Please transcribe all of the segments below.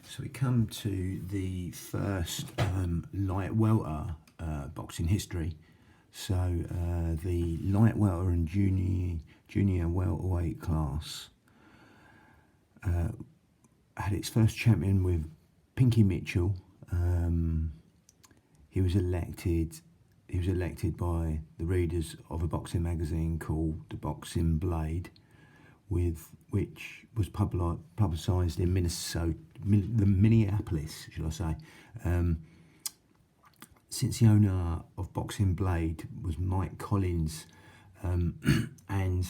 So we come to the first light welter boxing history. So the light welter and junior welterweight class had its first champion with Pinky Mitchell. He was elected by the readers of a boxing magazine called The Boxing Blade, which was publicised in Minneapolis, shall I say. Since the owner of Boxing Blade was Mike Collins, and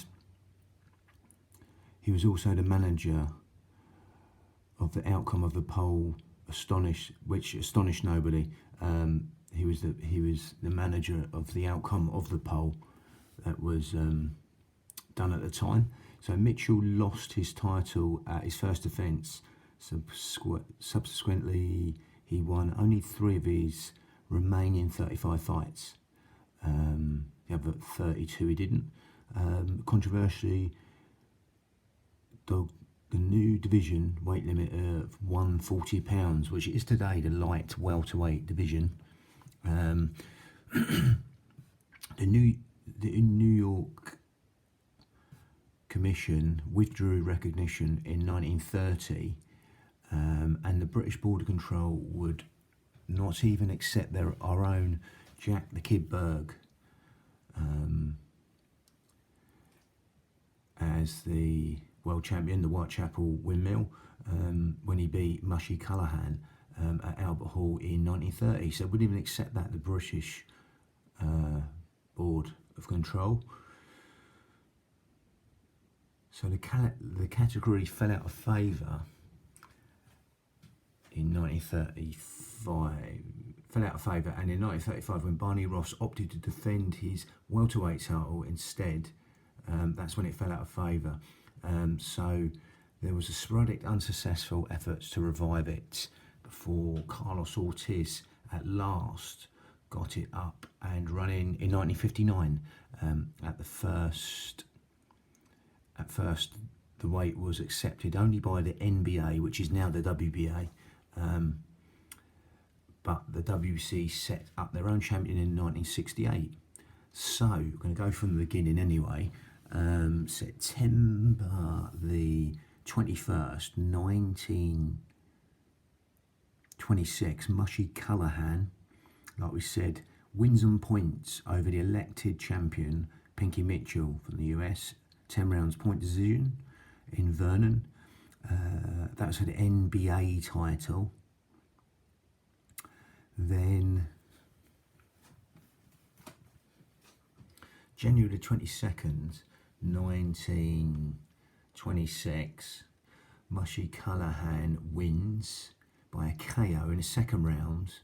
he was also the manager of the outcome of the poll, which astonished nobody. He was the manager of the outcome of the poll that was done at the time. So Mitchell lost his title at his first defence. Subsequently, he won only 3 of his remaining 35 fights. The other 32 he didn't. Controversially, the new division weight limit of £140, which is today the light welterweight division. The New York Commission withdrew recognition in 1930, and the British Border Control would not even accept our own Jack the Kid Berg as the world champion, the Whitechapel Windmill, when he beat Mushy Callaghan at Albert Hall in 1930. So wouldn't even accept that, the British Board of Control. So the category fell out of favour in 1935. And in 1935, when Barney Ross opted to defend his welterweight title instead, that's when it fell out of favour. So there was a sporadic, unsuccessful efforts to revive it before Carlos Ortiz at last got it up and running in 1959. At first, the weight was accepted only by the NBA, which is now the WBA, but the WBC set up their own champion in 1968. So, we're going to go from the beginning anyway. September the 21st, 1926, Mushy Callaghan, like we said, wins on points over the elected champion, Pinky Mitchell from the US. 10 rounds point decision in Vernon. That was for the NBA title. Then January the 22nd, 1926, Mushy Callaghan wins by a KO in the second round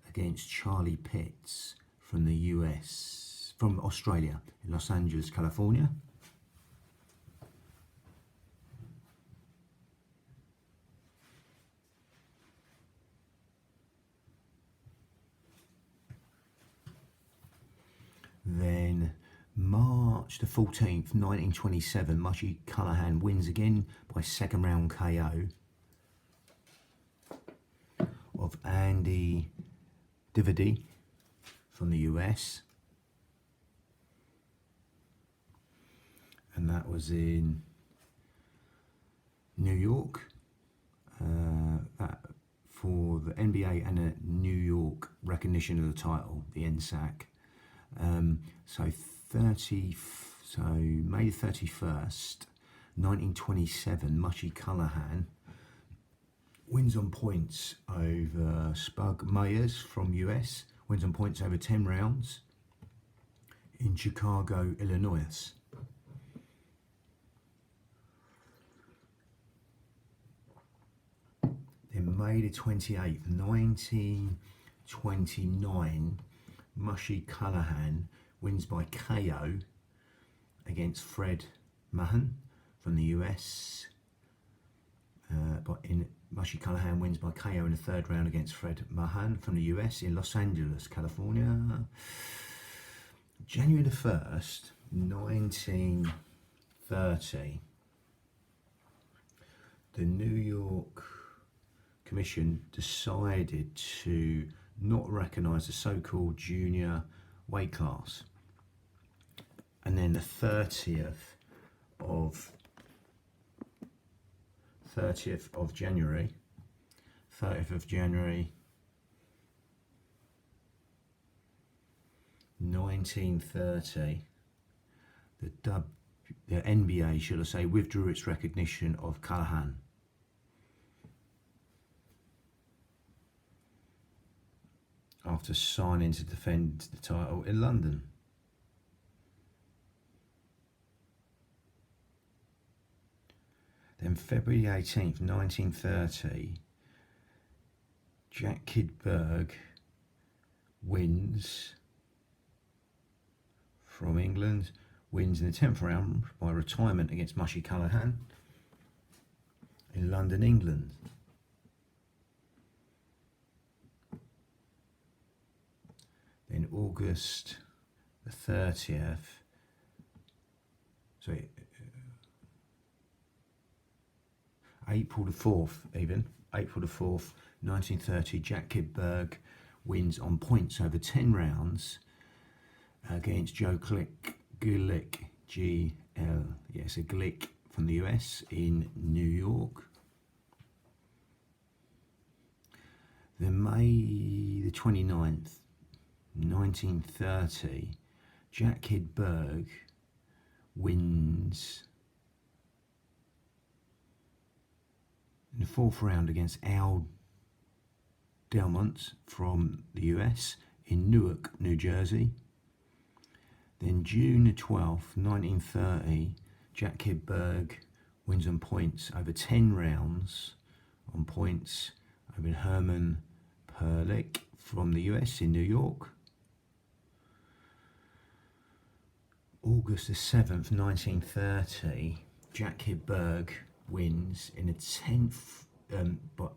against Charlie Pitts from the US, from Australia, in Los Angeles, California. Then March the 14th, 1927, Mushy Callaghan wins again by second round KO of Andy Dividi from the US. And that was in New York, for the NBA and a New York recognition of the title, the NSAC. So May 31st, 1927, Mushy Callaghan wins on points over Spug Myers from US, wins on points over 10 rounds in Chicago, Illinois. Then May the 28th, 1929, Mushy Callaghan wins by KO against Fred Mahan from the US. Mushy Callaghan wins by KO in the third round against Fred Mahan from the US in Los Angeles, California. January the 1st, 1930, the New York Commission decided to not recognise the so-called junior weight class. And then the 30th of January 1930, the NBA, should I say, withdrew its recognition of Callahan. After signing to defend the title in London. Then February 18th, 1930, Jack Kidberg wins from England, wins in the 10th round by retirement against Mushy Callahan in London, England. Then August the 30th, sorry, April the 4th, April the 4th, 1930, Jack Kidberg wins on points over 10 rounds against Joe Glick, G-L, yes, a Glick from the US in New York. Then May the 29th, 1930, Jack Kidberg wins in the 4th round against Al Delmont from the US in Newark, New Jersey. Then June the 12th, 1930, Jack Kidberg wins on points over 10 rounds on points over Herman Perlick from the US in New York. August the 7th, 1930, Jack Kidberg wins in the 10th, but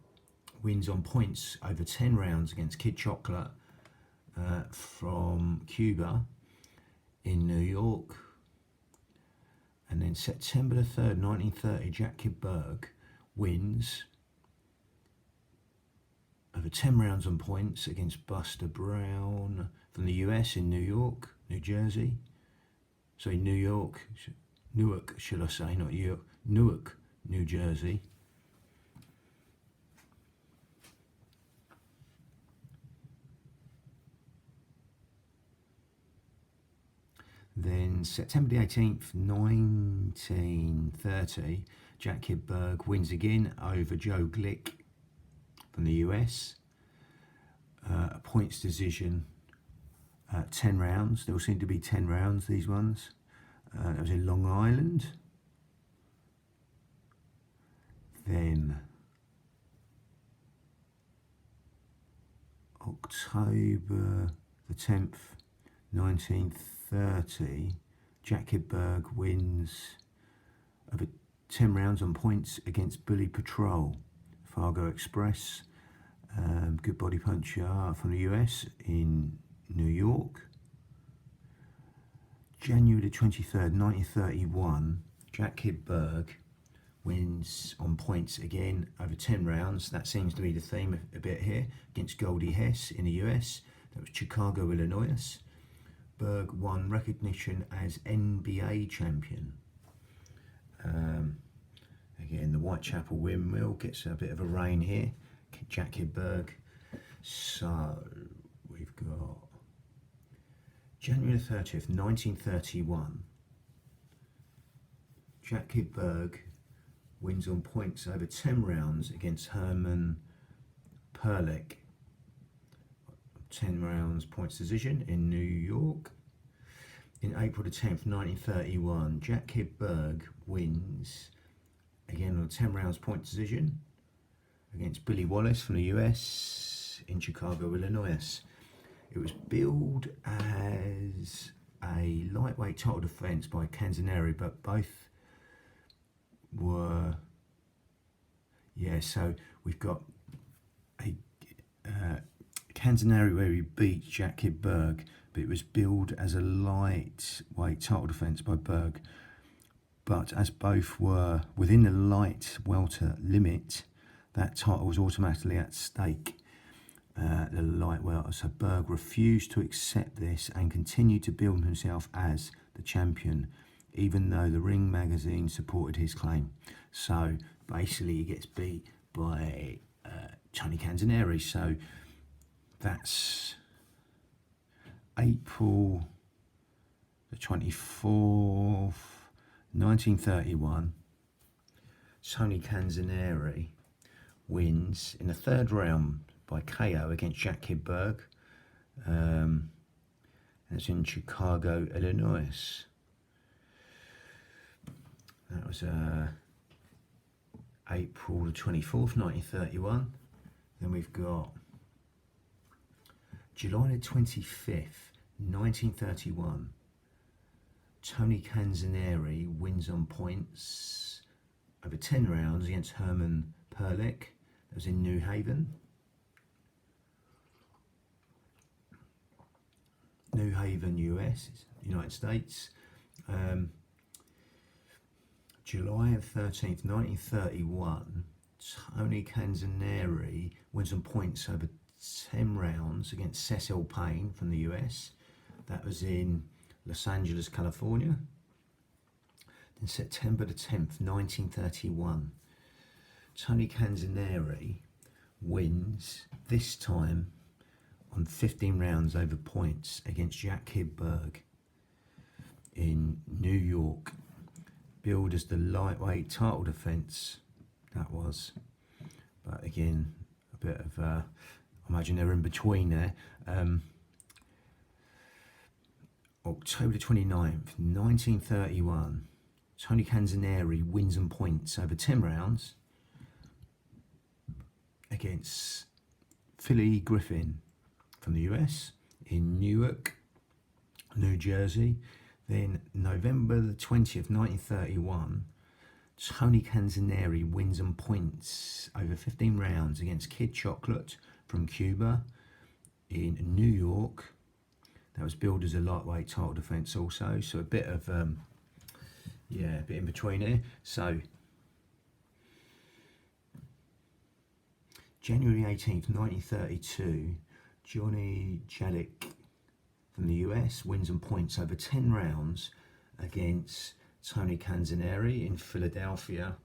wins on points over 10 rounds against Kid Chocolate from Cuba in New York. And then September the 3rd, 1930, Jack Kidberg wins over 10 rounds on points against Buster Brown from the US in New York, New Jersey. Sorry, Newark, should I say, not York, Newark, New Jersey. Then September the 18th, 1930, Jack Kidberg wins again over Joe Glick from the US. A points decision, 10 rounds. There all seem to be 10 rounds, these ones. That was in Long Island. Then October the 10th, 1930, Jack Kidberg wins over 10 rounds on points against Bully Patrol, Fargo Express, good body puncher from the US in New York. January the 23rd, 1931, Jack Kidberg wins on points again over 10 rounds. That seems to be the theme a bit here, against Goldie Hess in the US. That was Chicago, Illinois. Berg won recognition as NBA champion. Again, the Whitechapel Windmill gets a bit of a rain here. Jack Kidberg. So we've got January 30th, 1931. Jack Kidberg wins on points over 10 rounds against Herman Perlick. 10 rounds points decision in New York. In April the 10th, 1931, Jack Kidberg wins again on a 10 rounds point decision against Billy Wallace from the US in Chicago, Illinois. It was billed as a lightweight title defense by Canzoneri, but both were, so we've got a Canzoneri where he beat Jack Kidberg, but it was billed as a lightweight title defense by Berg. But as both were within the light welter limit, that title was automatically at stake. The light welter. So Berg refused to accept this and continued to build himself as the champion, even though the Ring magazine supported his claim. So basically, he gets beat by Tony Canzoneri. So that's April the 24th, 1931. Tony Canzoneri wins in the third round by KO against Jack Kidberg. That's in Chicago, Illinois. That was April the 24th, 1931. Then we've got July the 25th, 1931. Tony Canzoneri wins on points over 10 rounds against Herman Perlich. That was in New Haven. New Haven, US, United States. July 13th, 1931, Tony Canzoneri wins on points over 10 rounds against Cecil Payne from the US. That was in Los Angeles, California. Then September the 10th, 1931, Tony Canzoneri wins, this time on 15 rounds over points against Jack Kidberg in New York. Billed as the lightweight title defence, that was. But again, a bit of, I imagine they're in between there. October 29th, 1931, Tony Canzoneri wins on points over 10 rounds against Philly Griffin from the US in Newark, New Jersey. Then November the 20th, 1931, Tony Canzoneri wins on points over 15 rounds against Kid Chocolate from Cuba in New York. That was billed as a lightweight title defence also, so a bit of, a bit in between here. So, January 18th, 1932, Johnny Jadick from the US wins on points over 10 rounds against Tony Canzoneri in Philadelphia.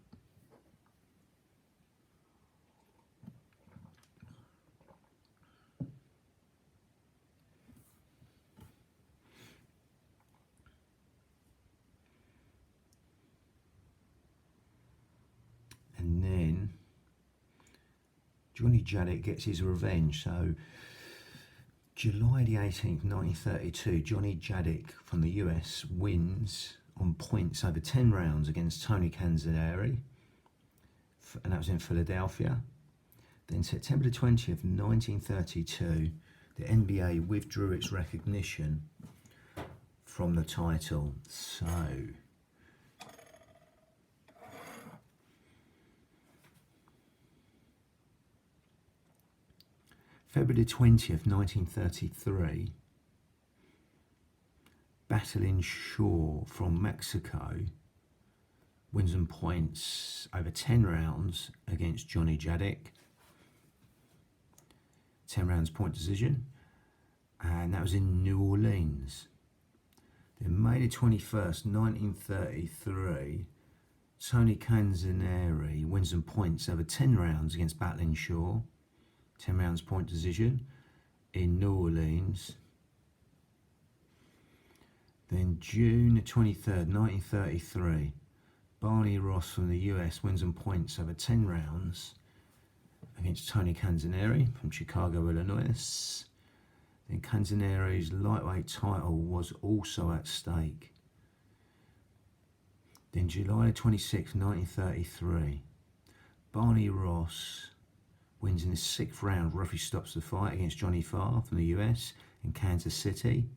And then Johnny Jadick gets his revenge. So July the 18th, 1932, Johnny Jadick from the US wins on points over 10 rounds against Tony Canzoneri, and that was in Philadelphia. Then September the 20th, 1932, the NBA withdrew its recognition from the title. So, February 20th, 1933, Battling Shaw from Mexico wins on points over 10 rounds against Johnny Jadick. 10 rounds point decision, and that was in New Orleans. Then May the 21st, 1933, Tony Canzoneri wins on points over 10 rounds against Battling Shaw. 10 rounds point decision in New Orleans. Then June 23rd, 1933, Barney Ross from the US wins on points over 10 rounds against Tony Canzoneri from Chicago, Illinois. Then Canzoneri's lightweight title was also at stake. Then July 26th, 1933, Barney Ross wins in the 6th round. Referee stops the fight against Johnny Farr from the US in Kansas City.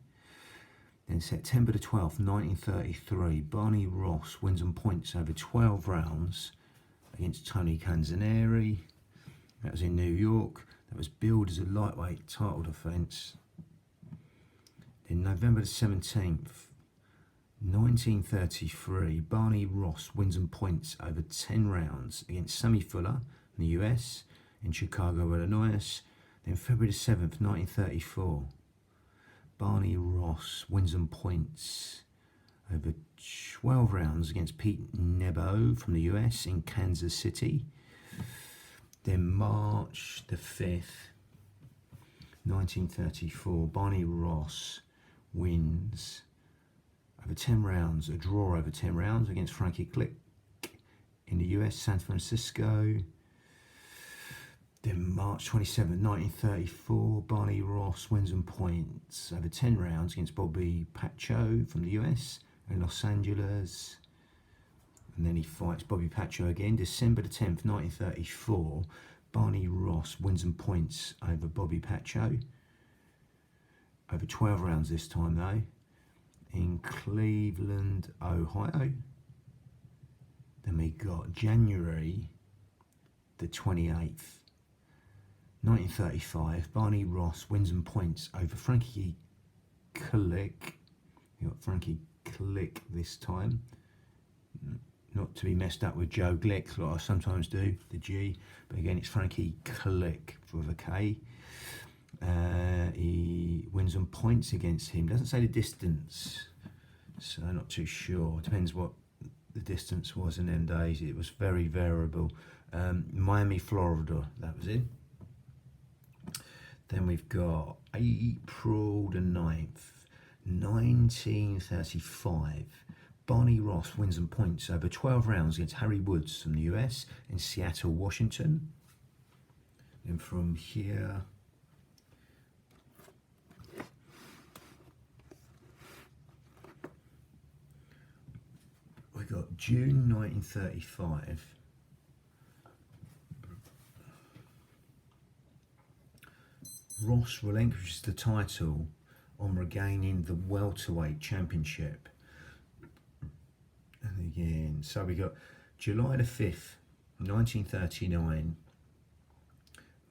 Then September the 12th, 1933, Barney Ross wins on points over 12 rounds against Tony Canzoneri. That was in New York. That was billed as a lightweight title defence. Then November the 17th, 1933, Barney Ross wins on points over 10 rounds against Sammy Fuller from the US in Chicago, Illinois. Then February the 7th, 1934, Barney Ross wins on points over 12 rounds against Pete Nebo from the US in Kansas City. Then March the 5th, 1934, Barney Ross wins over 10 rounds, a draw over 10 rounds against Frankie Click in the US, San Francisco. Then March 27, 1934, Barney Ross wins on points over 10 rounds against Bobby Pacho from the US in Los Angeles. And then he fights Bobby Pacho again. December the 10th, 1934, Barney Ross wins on points over Bobby Pacho. Over 12 rounds this time though, in Cleveland, Ohio. Then we got January the 28th, 1935, Barney Ross wins on points over Frankie Click. You got Frankie Click this time. Not to be messed up with Joe Glick, like I sometimes do, the G. But again, it's Frankie Click with a K. He wins on points against him. Doesn't say the distance, so I'm not too sure. Depends what the distance was in them days. It was very variable. Miami, Florida, that was it. Then we've got April the 9th, 1935. Barney Ross wins on points over 12 rounds against Harry Woods from the US in Seattle, Washington. And from here, we got June 1935. Ross relinquishes the title on regaining the welterweight championship. And again, so we got July the 5th, 1939.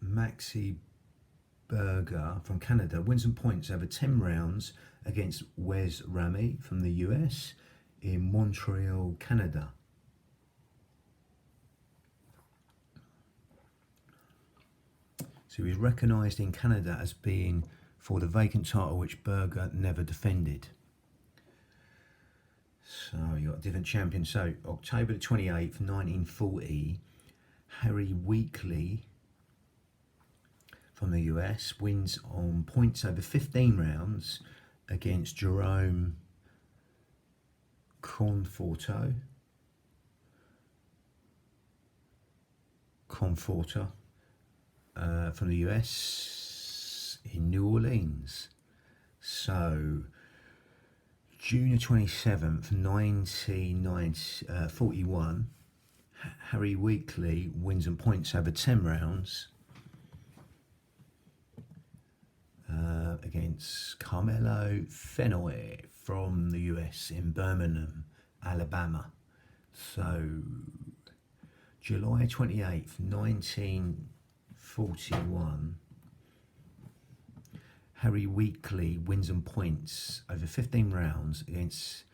Maxi Berger from Canada wins on points over 10 rounds against Wes Ramy from the US in Montreal, Canada. So he was recognised in Canada as being for the vacant title which Berger never defended. So you got a different champion. So October the 28th, 1940, Harry Weekley from the US wins on points over 15 rounds against Jerome Conforto from the US in New Orleans. So June the 27th, 1941, Harry Weekley wins on points over 10 rounds against Carmelo Fennoy from the US in Birmingham, Alabama. So July 28th, 1941, Harry Weekley wins on points over 15 rounds against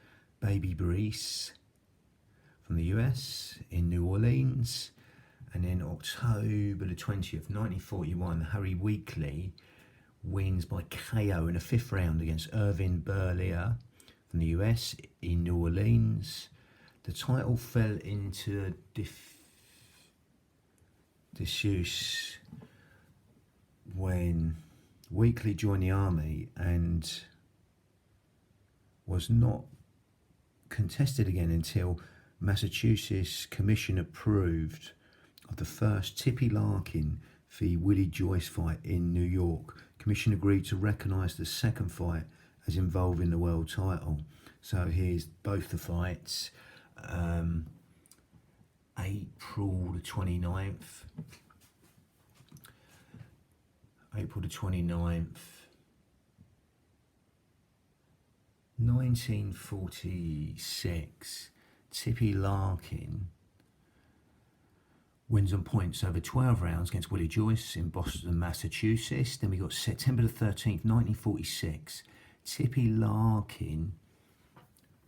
Baby Brees from the US in New Orleans. And then October the 20th, 1941, Harry Weekley wins by KO in the 5th round against Irvin Berlier from the US in New Orleans. The title fell into disuse when Weekley joined the army and was not contested again until Massachusetts Commission approved of the first Tippy Larkin v Willie Joyce fight in New York. Commission agreed to recognise the second fight as involving the world title. So here's both the fights. April the 29th. April the 29th, 1946, Tippy Larkin wins on points over 12 rounds against Willie Joyce in Boston, Massachusetts. Then we got September the 13th, 1946, Tippy Larkin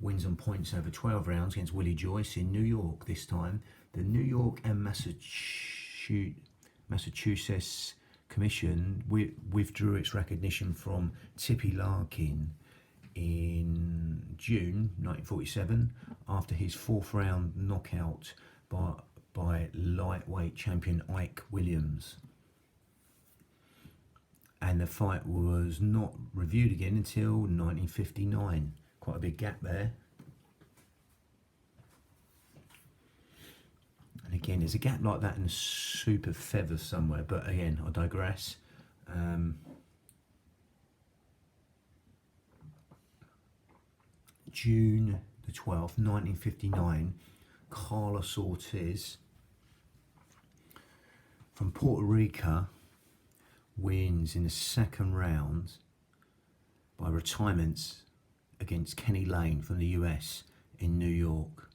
wins on points over 12 rounds against Willie Joyce in New York this time. The New York and Massachusetts Massachusetts Commission withdrew its recognition from Tippy Larkin in June 1947 after his fourth round knockout by lightweight champion Ike Williams. And the fight was not reviewed again until 1959. Quite a big gap there. And again, there's a gap like that in the super feather somewhere, but again, I digress. June the 12th, 1959, Carlos Ortiz from Puerto Rico wins in the second round by retirements against Kenny Lane from the US in New York.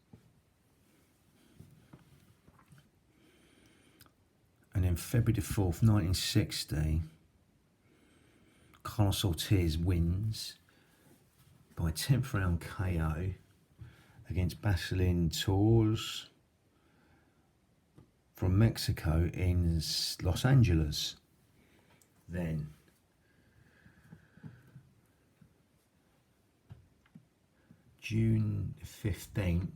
And then February the 4th, 1960, Carlos Ortiz wins by 10th round KO against Basilin Torres from Mexico in Los Angeles. Then June 15th,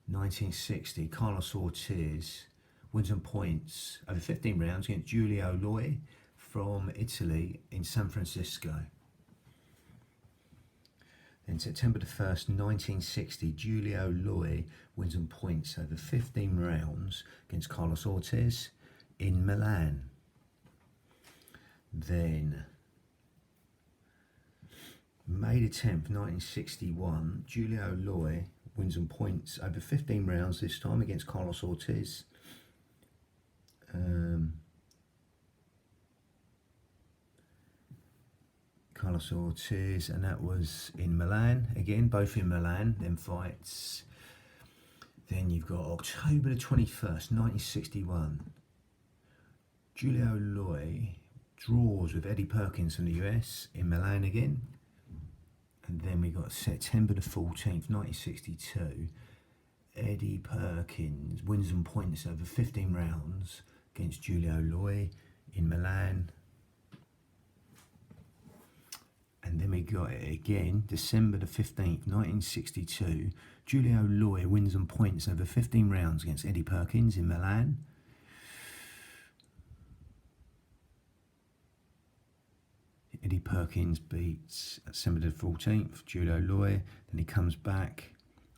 1960, Carlos Ortiz wins on points over 15 rounds against Giulio Loi from Italy in San Francisco. Then September the 1st, 1960, Giulio Loi wins on points over 15 rounds against Carlos Ortiz in Milan. Then May the 10th, 1961, Giulio Loi wins on points over 15 rounds, this time against Carlos Ortiz. Carlos Ortiz, and that was in Milan, again, both in Milan, them fights. Then you've got October the 21st, 1961. Giulio Loi draws with Eddie Perkins from the US in Milan again. And then we got September the 14th, 1962. Eddie Perkins wins on points over 15 rounds against Giulio Loi in Milan. And then we got it again, December the 15th, 1962. Giulio Loi wins on points over 15 rounds against Eddie Perkins in Milan. Eddie Perkins beats December the 14th, Giulio Loi. Then he comes back.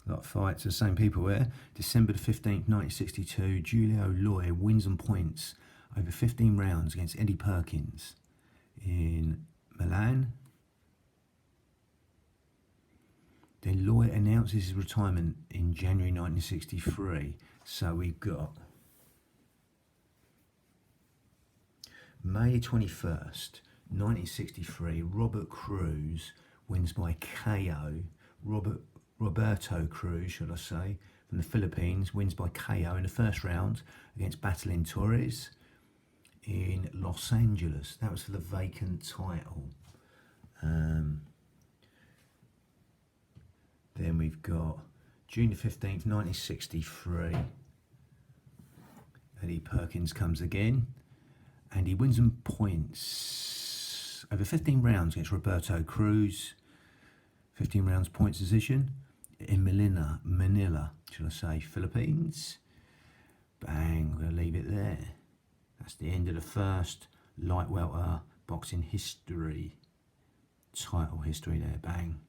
A lot of fights, the same people there. December the 15th, 1962. Giulio Loi wins on points over 15 rounds against Eddie Perkins in Milan. Then Loi announces his retirement in January 1963. So we've got May 21st, 1963, Robert Cruz wins by KO. Roberto Cruz, should I say, from the Philippines, wins by KO in the first round against Basilin Torres in Los Angeles. That was for the vacant title. Then we've got June the 15th, 1963. Eddie Perkins comes again, and he wins on points over 15 rounds against Roberto Cruz. 15 rounds points decision in Manila, should I say, Philippines. Bang, we're going to leave it there. That's the end of the first light welter boxing history, title history there, bang.